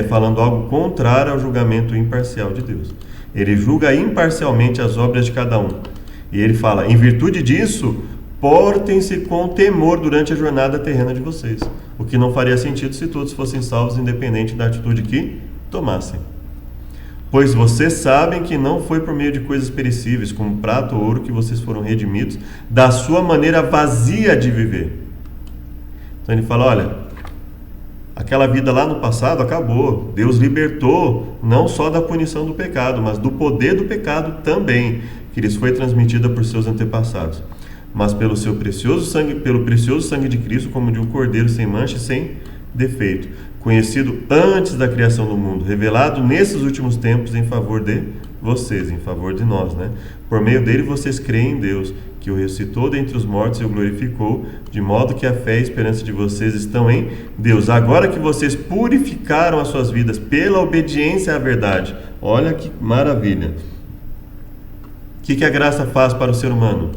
Speaker 1: falando algo contrário ao julgamento imparcial de Deus. Ele julga imparcialmente as obras de cada um. E ele fala, em virtude disso, portem-se com temor durante a jornada terrena de vocês. O que não faria sentido se todos fossem salvos, independente da atitude que tomassem. Pois vocês sabem que não foi por meio de coisas perecíveis, como prata ou ouro, que vocês foram redimidos da sua maneira vazia de viver. Então ele fala, olha, aquela vida lá no passado acabou. Deus libertou não só da punição do pecado, mas do poder do pecado também, que lhes foi transmitida por seus antepassados. Mas pelo precioso sangue de Cristo, como de um cordeiro sem mancha e sem defeito, conhecido antes da criação do mundo, revelado nesses últimos tempos em favor de vocês, em favor de nós, né? Por meio dele vocês creem em Deus, que o ressuscitou dentre os mortos e o glorificou, de modo que a fé e a esperança de vocês estão em Deus. Agora que vocês purificaram as suas vidas pela obediência à verdade, olha que maravilha. O que a graça faz para o ser humano?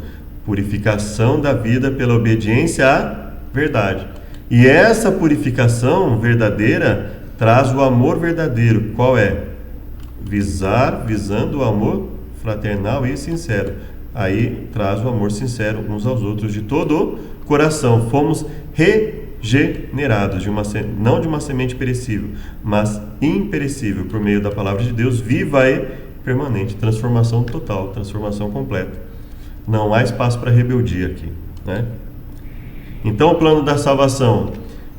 Speaker 1: Purificação da vida pela obediência à verdade. E essa purificação verdadeira traz o amor verdadeiro. Qual é? Visando o amor fraternal e sincero. Aí traz o amor sincero uns aos outros de todo o coração. Fomos regenerados, não de uma semente perecível, mas imperecível, por meio da palavra de Deus, viva e permanente. Transformação total, transformação completa. Não há espaço para rebeldia aqui, né? Então o plano da salvação,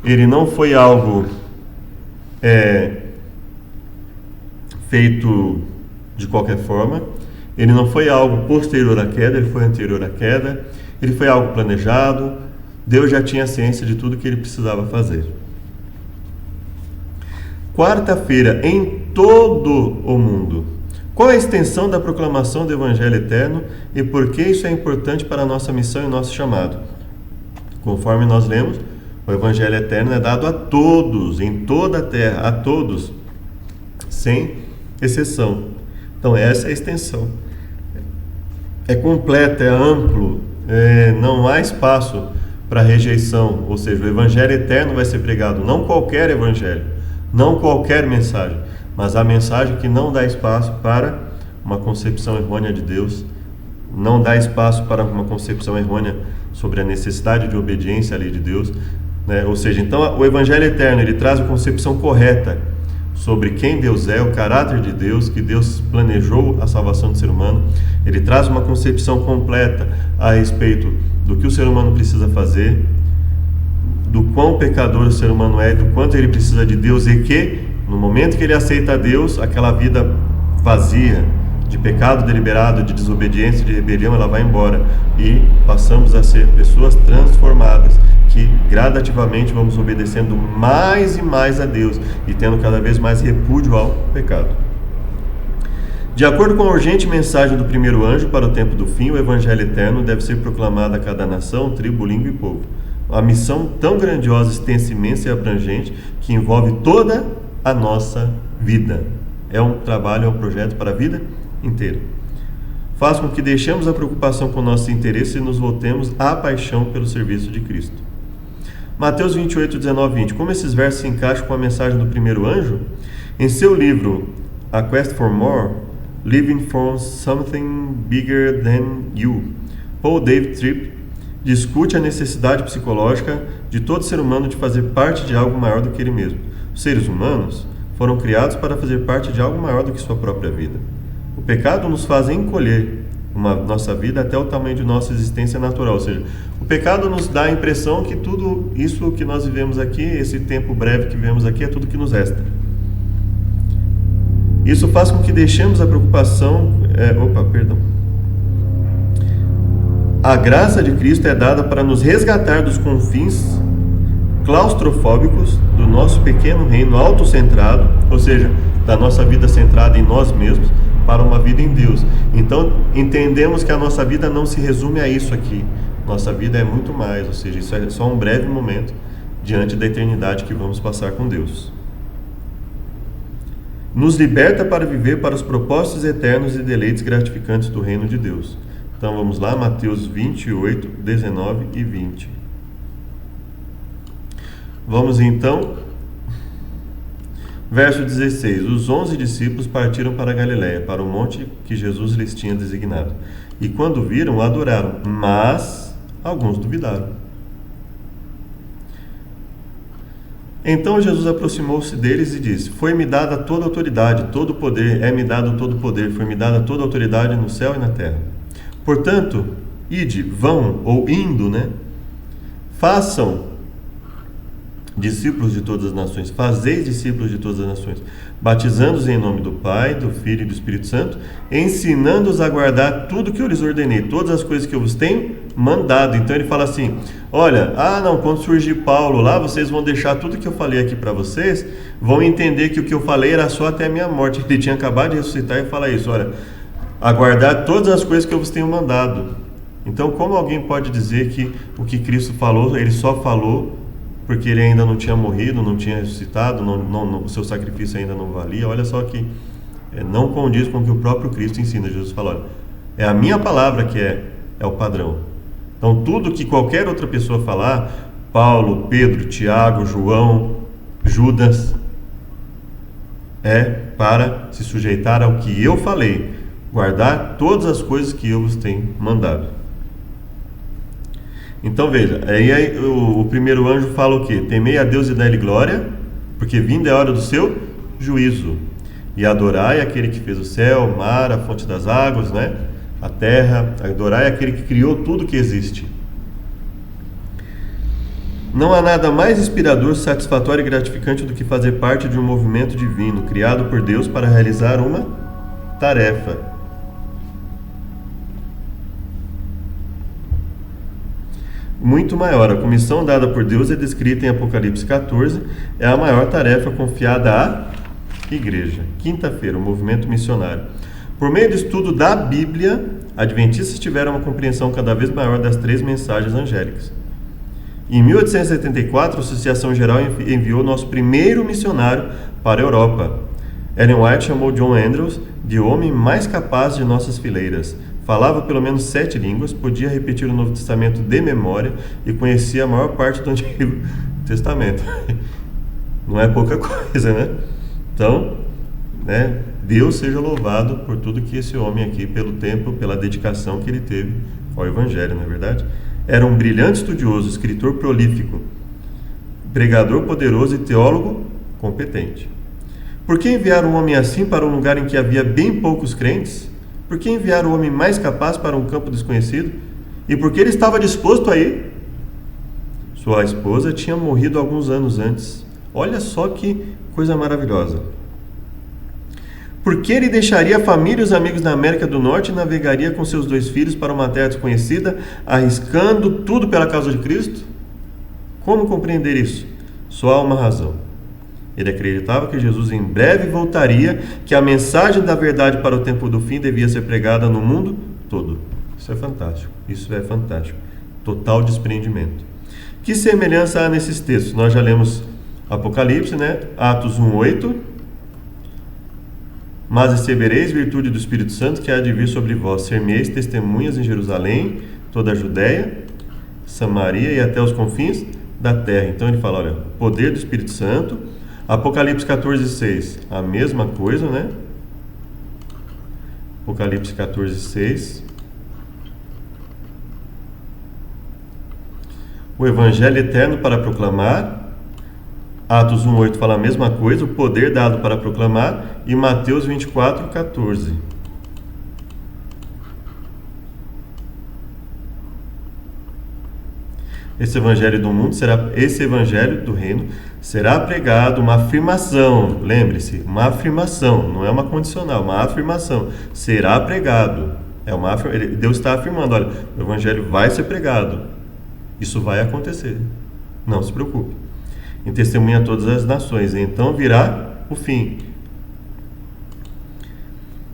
Speaker 1: ele não foi algo feito de qualquer forma, ele não foi algo posterior à queda, ele foi anterior à queda, ele foi algo planejado. Deus já tinha ciência de tudo que ele precisava fazer. Quarta-feira, em todo o mundo. Qual é a extensão da proclamação do Evangelho eterno e por que isso é importante para a nossa missão e nosso chamado? Conforme nós lemos, o Evangelho eterno é dado a todos, em toda a terra, a todos, sem exceção. Então essa é a extensão. É completo, é amplo, não há espaço para rejeição. Ou seja, o Evangelho eterno vai ser pregado, não qualquer evangelho, não qualquer mensagem, mas a mensagem que não dá espaço para uma concepção errônea de Deus, não dá espaço para uma concepção errônea sobre a necessidade de obediência à lei de Deus, né? Ou seja, então o Evangelho eterno, ele traz a concepção correta sobre quem Deus é, o caráter de Deus, que Deus planejou a salvação do ser humano. Ele traz uma concepção completa a respeito do que o ser humano precisa fazer, do quão pecador o ser humano é, do quanto ele precisa de Deus, e que no momento que ele aceita a Deus, aquela vida vazia de pecado deliberado, de desobediência, de rebelião, ela vai embora e passamos a ser pessoas transformadas, que gradativamente vamos obedecendo mais e mais a Deus e tendo cada vez mais repúdio ao pecado. De acordo com a urgente mensagem do primeiro anjo para o tempo do fim, o Evangelho eterno deve ser proclamado a cada nação, tribo, língua e povo. Uma missão tão grandiosa, extensa, imensa e abrangente que envolve toda a nossa vida. É um trabalho, é um projeto para a vida inteira. Faz com que deixemos a preocupação com nossos interesses e nos voltemos à paixão pelo serviço de Cristo. Mateus 28, 19 e 20. Como esses versos se encaixam com a mensagem do primeiro anjo? Em seu livro A Quest for More, Living for Something Bigger Than You, Paul David Tripp discute a necessidade psicológica de todo ser humano de fazer parte de algo maior do que ele mesmo. Os seres humanos foram criados para fazer parte de algo maior do que sua própria vida. O pecado nos faz encolher nossa vida até o tamanho de nossa existência natural, ou seja, o pecado nos dá a impressão que tudo isso que nós vivemos aqui, esse tempo breve que vivemos aqui, é tudo que nos resta. Isso faz com que deixemos a preocupação... A graça de Cristo é dada para nos resgatar dos confins claustrofóbicos do nosso pequeno reino autocentrado, ou seja, da nossa vida centrada em nós mesmos, para uma vida em Deus. Então, entendemos que a nossa vida não se resume a isso aqui. Nossa vida é muito mais, ou seja, isso é só um breve momento diante da eternidade que vamos passar com Deus. Nos liberta para viver para os propósitos eternos e deleites gratificantes do reino de Deus. Então vamos lá, Mateus 28, 19 e 20. Vamos então Verso 16: Os 11 discípulos partiram para a Galiléia, para o monte que Jesus lhes tinha designado. E quando viram, o adoraram, mas alguns duvidaram. Então Jesus aproximou-se deles e disse: Foi-me dada toda a autoridade, todo o poder, é-me dado todo o poder, foi-me dada toda a autoridade no céu e na terra. Portanto, ide, vão, ou indo, façam discípulos de todas as nações, fazeis discípulos de todas as nações, batizando-os em nome do Pai, do Filho e do Espírito Santo, ensinando-os a guardar tudo que eu lhes ordenei, todas as coisas que eu vos tenho mandado. Então ele fala assim: olha, quando surgir Paulo lá, vocês vão deixar tudo que eu falei aqui para vocês, vão entender que o que eu falei era só até a minha morte. Ele tinha acabado de ressuscitar e fala isso: olha, aguardar todas as coisas que eu vos tenho mandado. Então, como alguém pode dizer que o que Cristo falou, ele só falou porque ele ainda não tinha morrido, não tinha ressuscitado, o seu sacrifício ainda não valia? Olha só que não condiz com o que o próprio Cristo ensina. Jesus fala: olha, é a minha palavra que é o padrão. Então tudo que qualquer outra pessoa falar, Paulo, Pedro, Tiago, João, Judas, é para se sujeitar ao que eu falei, guardar todas as coisas que eu vos tenho mandado. Então veja, aí o primeiro anjo fala o quê? Temei a Deus e dai-lhe glória, porque vinda é a hora do seu juízo. E adorai aquele que fez o céu, o mar, a fonte das águas, a terra. Adorai aquele que criou tudo que existe. Não há nada mais inspirador, satisfatório e gratificante do que fazer parte de um movimento divino, criado por Deus para realizar uma tarefa. Muito maior. A comissão dada por Deus é descrita em Apocalipse 14, é a maior tarefa confiada à igreja. Quinta-feira, o movimento missionário. Por meio do estudo da Bíblia, adventistas tiveram uma compreensão cada vez maior das 3 mensagens angélicas. Em 1874, a Associação Geral enviou nosso primeiro missionário para a Europa. Ellen White chamou John Andrews de homem mais capaz de nossas fileiras. Falava pelo menos 7 línguas, podia repetir o Novo Testamento de memória e conhecia a maior parte do Antigo Testamento. Não é pouca coisa, Então, Deus seja louvado por tudo que esse homem aqui, pelo tempo, pela dedicação que ele teve ao Evangelho, não é verdade? Era um brilhante estudioso, escritor prolífico, pregador poderoso e teólogo competente. Por que enviar um homem assim para um lugar em que havia bem poucos crentes? Por que enviar o homem mais capaz para um campo desconhecido? E por que ele estava disposto a ir? Sua esposa tinha morrido alguns anos antes. Olha só que coisa maravilhosa. Por que ele deixaria a família e os amigos na América do Norte e navegaria com seus 2 filhos para uma terra desconhecida, arriscando tudo pela causa de Cristo? Como compreender isso? Só há uma razão. Ele acreditava que Jesus em breve voltaria, que a mensagem da verdade para o tempo do fim devia ser pregada no mundo todo. Isso é fantástico. Isso é fantástico. Total desprendimento. Que semelhança há nesses textos? Nós já lemos Apocalipse, Atos 1:8. Mas recebereis virtude do Espírito Santo que há de vir sobre vós. Ser-me-eis testemunhas em Jerusalém, toda a Judéia, Samaria e até os confins da terra. Então ele fala, olha, poder do Espírito Santo. Apocalipse 14:6, a mesma coisa, Apocalipse 14:6. O Evangelho eterno para proclamar. Atos 1:8 fala a mesma coisa, o poder dado para proclamar. E Mateus 24:14. Esse evangelho do mundo esse evangelho do reino será pregado, uma afirmação, lembre-se, uma afirmação, não é uma condicional, uma afirmação, será pregado, Deus está afirmando, olha, o evangelho vai ser pregado, isso vai acontecer, não se preocupe, em testemunha a todas as nações, então virá o fim.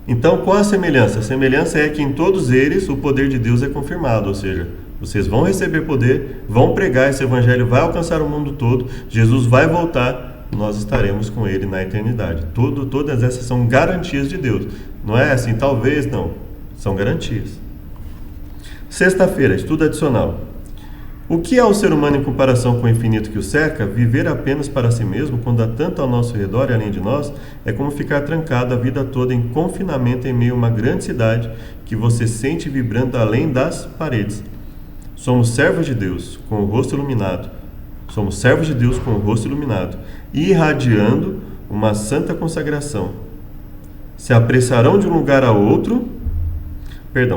Speaker 1: Então qual a semelhança? A semelhança é que em todos eles o poder de Deus é confirmado, ou seja, vocês vão receber poder, vão pregar, esse evangelho vai alcançar o mundo todo, Jesus vai voltar, nós estaremos com ele na eternidade. Todas essas são garantias de Deus. Não é assim, talvez, não. São garantias. Sexta-feira, estudo adicional. O que é o ser humano em comparação com o infinito que o cerca? Viver apenas para si mesmo, quando há tanto ao nosso redor e além de nós, é como ficar trancado a vida toda em confinamento em meio a uma grande cidade que você sente vibrando além das paredes. Somos servos de Deus, com o rosto iluminado. Somos servos de Deus com o rosto iluminado, irradiando uma santa consagração. Se apressarão de um lugar a outro,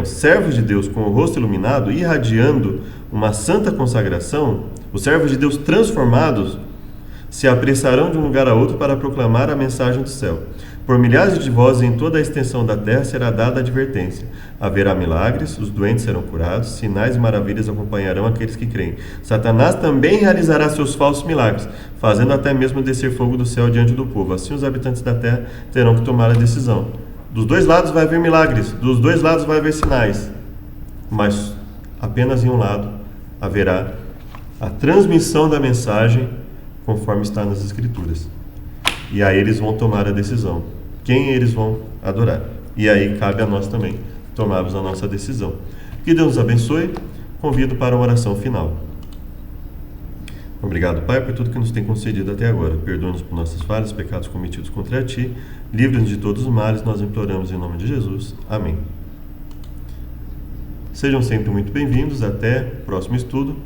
Speaker 1: servos de Deus com o rosto iluminado, irradiando uma santa consagração, os servos de Deus transformados se apressarão de um lugar a outro para proclamar a mensagem do céu. Por milhares de vozes em toda a extensão da terra será dada a advertência. Haverá milagres, os doentes serão curados, sinais e maravilhas acompanharão aqueles que creem. Satanás também realizará seus falsos milagres, fazendo até mesmo descer fogo do céu diante do povo. Assim os habitantes da terra terão que tomar a decisão. Dos dois lados vai haver milagres, dos dois lados vai haver sinais, mas apenas em um lado haverá a transmissão da mensagem conforme está nas Escrituras. E aí eles vão tomar a decisão. Quem eles vão adorar? E aí cabe a nós também tomarmos a nossa decisão. Que Deus nos abençoe. Convido para uma oração final. Obrigado, Pai, por tudo que nos tem concedido até agora. Perdoa-nos por nossas falhas, pecados cometidos contra Ti. Livra-nos de todos os males, nós imploramos em nome de Jesus. Amém. Sejam sempre muito bem-vindos. Até o próximo estudo.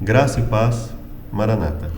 Speaker 1: Graça e paz. Maranata.